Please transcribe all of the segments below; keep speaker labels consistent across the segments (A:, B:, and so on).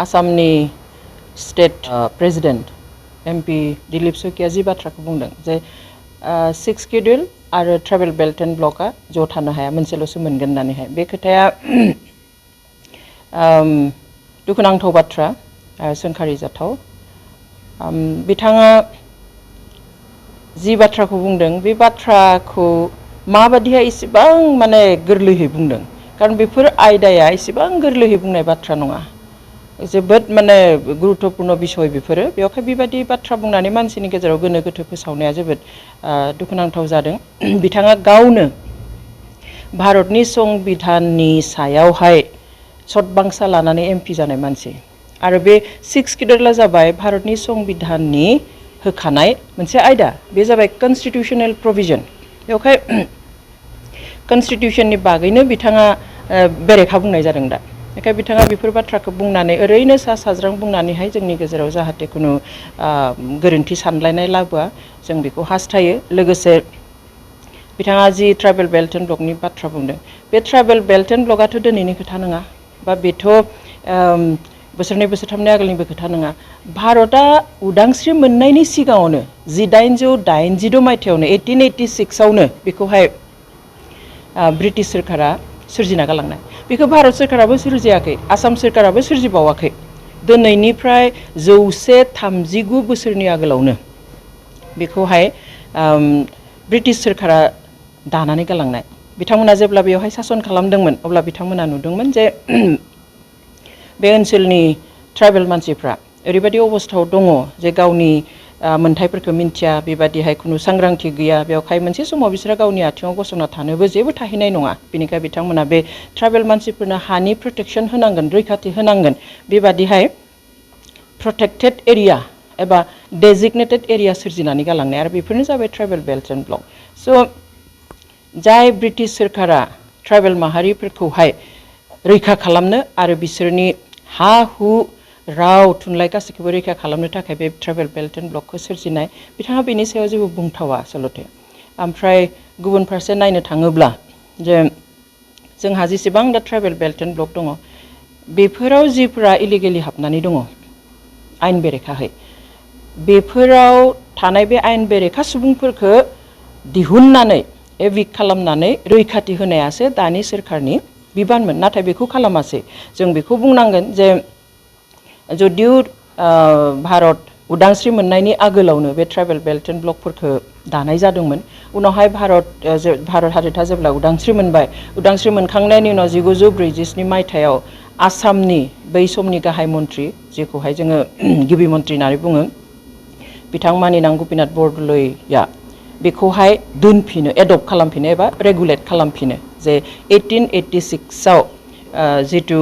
A: आसामनि state president MP Dilip सखिया जी बाथ्राखौ बुंदों जे 6 शेड्यूल आरो ट्राइबेल बेल्ट एंड ब्लकआ ज' थानो हाया मोनसेल'सो मोनगोन होननानैहाय बे खोथाया दुखुनांथाव बाथ्रा सोंखारि जाथाव बिथाङा जि बाथ्राखौ बुंदों बे बाथ्राखौ माबादिहाय इसेबां माने गोरलैयै बुंदों कारण बेफोर आयदाया इसेबां गोरलैयै बुंनाय बाथ्रा नङा जोबोद माने गुरुत्वपूर्ण बिषय बेफोरो बेवहाय बेबायदि बाथ्रा बुंनानै मानसिनि गेजेराव गोनो गोथो फोसावनाया जोबोद दुखुनांथाव जादों बिथाङा गावनो भारतनि संबिधाननि सायावहाय सतबांसा लानानै एमपि जानाय मानसि आरो बे 6 शेड्यूलआ जाबाय भारतनि संबिधाननि होखानाय मोनसे आयदा बे जाबाय कन्स्टिट्यूशनल प्रोविजन बेवहाय कन्स्टिट्यूशननि बागैनो बिथाङा बेरेखा बुंनाय जादों दा बेखाय बिथाङा बेफोर बाथ्राखौ बुंनानै ओरैनो सा साज्रां बुंनानैहाय जोंनि गेजेराव जाहाथे खुनु गोरोन्थि सानलायनाय लाबोआ जों बेखौ हास्थायो लोगोसे बिथाङा जि ट्राइबेल बेल्ट एंड ब्लकनि बाथ्रा बुंदों बे ट्राइबेल बेल्ट एंड ब्लकआथ' दिनैनि खोथा नङा बा बेथ' बोसोरनै बोसोरथामनि आगोलनिबो खोथा नङा भारतआ उदांस्रि मोननायनि सिगाङावनो 1886 मायथाइयावनो 1886 आवनो बेखौहाय ब्रिटिश सोरखारा सोरजिना गालांनाय बेखौ भारत सोरखाराबो सोरजियाखै आसाम सोरखाराबो सोरजिबावाखै दिनैनिफ्राय 139 बोसोरनि आगोलावनो बेखौहाय ब्रिटिश सोरखारा दानानै गालांनाय बिथांमोना जेब्ला बेवहाय सासन खालामदोंमोन अब्ला बिथांमोना नुदोंमोन जे बे ओनसोलनि ट्राइबेल मानसिफ्रा ओरैबायदि अबस्थायाव दङ जे गावनि मोनथाइफोरखौ मिन्थिया बेबादिहाय खुनु सांग्रांथि गैया बेवहाय मोनसे समाव बिसोरो गावनि आथिङाव गसंना थानोबो जेबो थाहैनाय नङा बेनिखाय बिथांमोना बे ट्राइबेल मानसिफोरनो हानि प्रटेक्शन होनांगोन रैखाथि होनांगोन बेबादिहाय प्रोटेक्टेड एरिया एबा डेजिगनेटेड एरिया सोरजिनानै गालांनाय आरो बेफोरनो जाबाय ट्राइबेल बेल्ट एंड ब्लक स' जाय ब्रिटिश सोरखारा ट्राइबेल माहारिफोरखौहाय रैखा खालामनो आरो बिसोरनि हा हु राव थुनलाइ गासैखौबो रैखा खालामनो थाखाय बे ट्राइबेल बेल्ट एंड ब्लकखौ सोरजिनाय बिथाङा बेनि सायाव जेबो बुंथावा आसलते ओमफ्राय गुबुन फारसे नायनो थाङोब्ला जे जोंहा जेसेबां दा ट्राइबेल बेल्ट एंड ब्लक दङ बेफोराव जिफोरा इलिगेलि हाबनानै दङ आयेन बेरेखाहै बेफोराव थानाय बे आयेन बेरेखा सुबुंफोरखौ दिहुननानै एविक्ट खालामनानै रैखाथि होनायासो दानि सोरखारनि बिबानमोन नाथाय बेखौ खालामासै जों बेखौ बुंनांगोन जे जुदिउ भारत उदांस्रि मोननायनि आगोलावनो बे ट्राइबेल बेल्ट एंड ब्लकफोरखौ दानाय जादोंमोन उनावहाय भारत हादोरा जेब्ला उदांस्रि मोनबाय उदांस्रि मोनखांनायनि उनाव 1947 मायथाइयाव आसामनि बै समनि गाहाय मन्त्रि जेखौहाय जोङो गिबि मन्त्रि होननानै बुङो बिथां मानिनां गपिनाथ बरदलैया बेखौहाय दोनफिनो एडप्ट खालामफिनो एबा रेगुलेट खालामफिनो जे 1886 आव जितु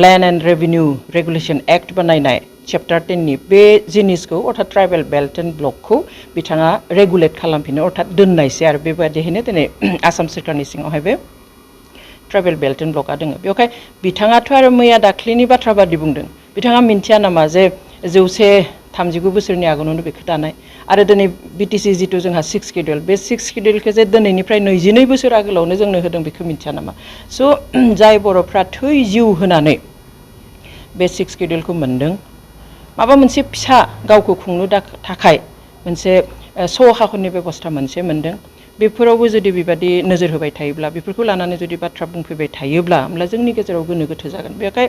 A: land and revenue regulation act बानायनाय चैप्टार 10 नि बे जिनिसखौ अर्थात ट्राइबेल बेल्ट एंड ब्लकखौ बिथाङा रेगुलेट खालामफिनो अर्थात दोननायसै आरो बेबायदियैनो दिनै आसाम सोरखारनि सिङावहाय बे ट्राइबेल बेल्ट एंड ब्लकआ दङ बेवहाय बिथाङाथ' आरो मैया दाख्लिनि बाथ्रा बादि बुंदों बिथाङा मिन्थिया नामा जे 139 बोसोरनि आगोलावनो बेखौ दानाय आरो दिनै बिटिसि जितु जोंहा 6 शेड्यूल बे 6 शेड्यूलखौ जे दिनैनिफ्राय 22 बोसोर आगोलावनो जोंनो होदों बेखौ मिन्थिया नामा स' जाय बर'फ्रा थै जिउ होनानै बे 6 शेड्यूलखौ मोनदों माबा मोनसे फिसा गावखौ खुंनो थाखाय मोनसे सहाखरनि बेबस्था मोनसे मोनदों बेफोरावबो जुदि बेबादि नोजोर होबाय थायोब्ला बेफोरखौ लानानै जुदि बाथ्रा बुंफैबाय थायोब्ला होमब्ला जोंनि गेजेराव गोनो गोथो जागोन बेखाय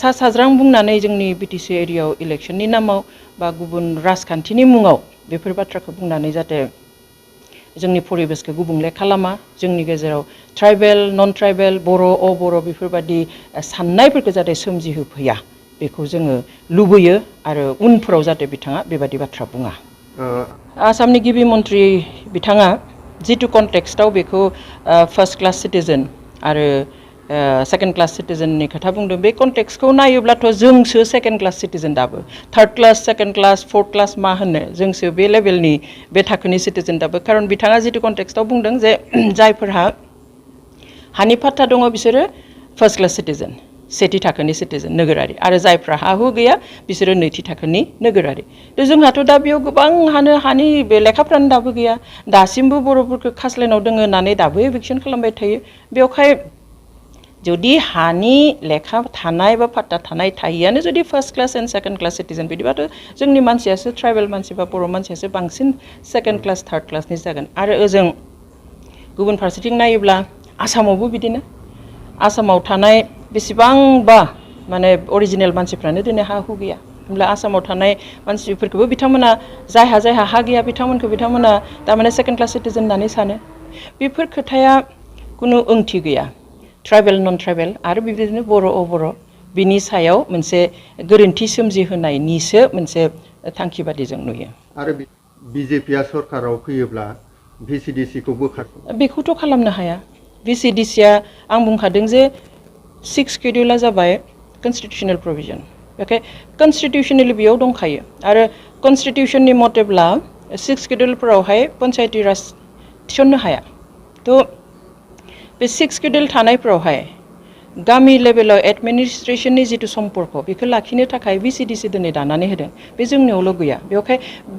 A: सा साज्रां बुंनानै जोंनि बिटिसि एरियायाव इलेक्शननि नामाव बा गुबुन राजखान्थिनि मुङाव बेफोर बाथ्राखौ बुंनानै जाहाथे जोंनि परिबेसखौ गुबुंले खालामा जोंनि गेजेराव ट्राइबेल नन ट्राइबेल बर' अबर' बेफोरबादि साननायफोरखौ जाहाथे सोमजिहोफैया बेखौ जोङो लुबैयो आरो उनफोराव जाहाथे बिथाङा बेबादि बाथ्रा बुङा आसामनि गिबि मन्त्रि बिथाङा जितु कन्टेक्स्टआव बेखौ फार्स्ट क्लास सिटिजेन आरो सेकेंड क्लास सिटिजेननि खोथा बुंदों बे कन्टेक्स्टखौ नायोब्लाथ' जोंसो सेकेंड क्लास सिटिजेन दाबो third class second class fourth class मा होनो जोंसो बे लेभेलनि बे थाखोनि सिटिजेन दाबो खारन बिथाङा जितु कन्टेक्स्टआव बुंदों जे जायफोरहा हानि फाट्टा दङ बिसोरो फार्स्ट क्लास सिटिजेन सेथि थाखोनि सिटिजेन नोगोरारि आरो जायफ्रा हा हु गैया बिसोरो नैथि थाखोनि नोगोरारि जोंहाथ' दा बेयाव गोबां हानि बे लेखाफ्रानो दाबो गैया दासिमबो बर'फोरखौ खास्लायनाव दङ होननानै दाबो एभिक्सन खालामबाय थायो बेवहाय जुदि हानि लेखा थानाय बा पाट्टा थानाय थायैआनो जुदि first class and second class citizen बिदिबाथ' जोंनि मानसियासो ट्राइबेल मानसि बा बर' मानसियासो बांसिन सेकेन्ड क्लास थार्ड क्लासनि जागोन आरो ओजों गुबुन फारसेथिं नायोब्ला आसामावबो बिदिनो आसामाव थानाय बेसेबांबा माने अरिजिनेल मानसिफ्रानो दिनै हा हु गैया होमब्ला आसामाव थानाय मानसिफोरखौबो बिथांमोना जायहा हा गैया बिथांमोना थारमाने सेकेन्ड क्लास सिटिजेन होननानै सानो बेफोर खोथाया कुनु ओंथि गैया ट्राइबेल नन ट्राइबेल आरो बेबायदिनो बर' अबर' बिनि सायाव मोनसे गोरोन्थि सोमजिहोनायनिसो मोनसे थांखि बादि जों नुयो
B: आरो बिजेपिआ सरकाराव फैयोब्ला भिसिडिसिखौ बोखार
A: बेखौथ' खालामनो हाया भिसिडिसिआ आं बुंखादों जे 6 शेड्युला जाबाय कन्स्टिटिउसनेल प्रभिजन ओके कन्स्टिटिउसनेलि बेयाव दंखायो आरो कन्स्टिटिउसननि मथेब्ला 6 शेड्युलफोरावहाय पन्चायती राज थिसननो हाया थ' बे 6 शेड्युल थानायफोरावहाय गामि लेभेलाव एडमिनिस्ट्रेसननि जिथु सम्पर्क बेखौ लाखिनो थाखाय भिसिडिसि दिनै दानानै होदों बे जोंनियावल' गैया बेवहाय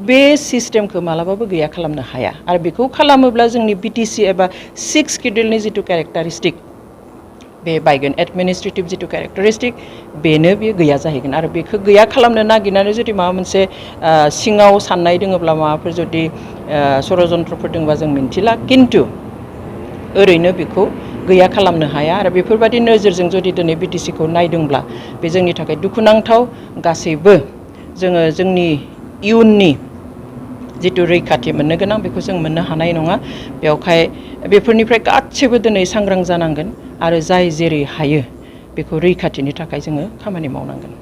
A: बे सिस्टेमखौ मालाबाबो गैया खालामनो हाया आरो बेखौ खालामोब्ला जोंनि बिटिसि एबा 6 शेड्युलनि जिथु केरेक्टारिस्टिक बे बायगोन एडमिनिस्ट्रेटिभ जिथु केरेक्टारिस्टिक बेनो बे गैया जाहैगोन आरो बेखौ गैया खालामनो नागिरनानै जुदि माबा मोनसे सिङाव साननाय दङब्ला माबाफोर जुदि षड़यन्त्रफोर दङबा जों मिन्थिला किन्तु ओरैनो बेखौ गैया खालामनो हाया आरो बेफोरबायदि नोजोरजों जुदि दिनै बिटिसिखौ नायदोंब्ला बे जोंनि थाखाय दुखुनांथाव गासैबो जोङो जोंनि इयुननि जिथु रैखाथि मोननो गोनां बेखौ जों मोननो हानाय नङा बेवहाय बेफोरनिफ्राय गासैबो दिनै सांग्रां जानांगोन आरो जाय जेरै हायो बेखौ रैखाथिनि थाखाय जोङो खामानि मावनांगोन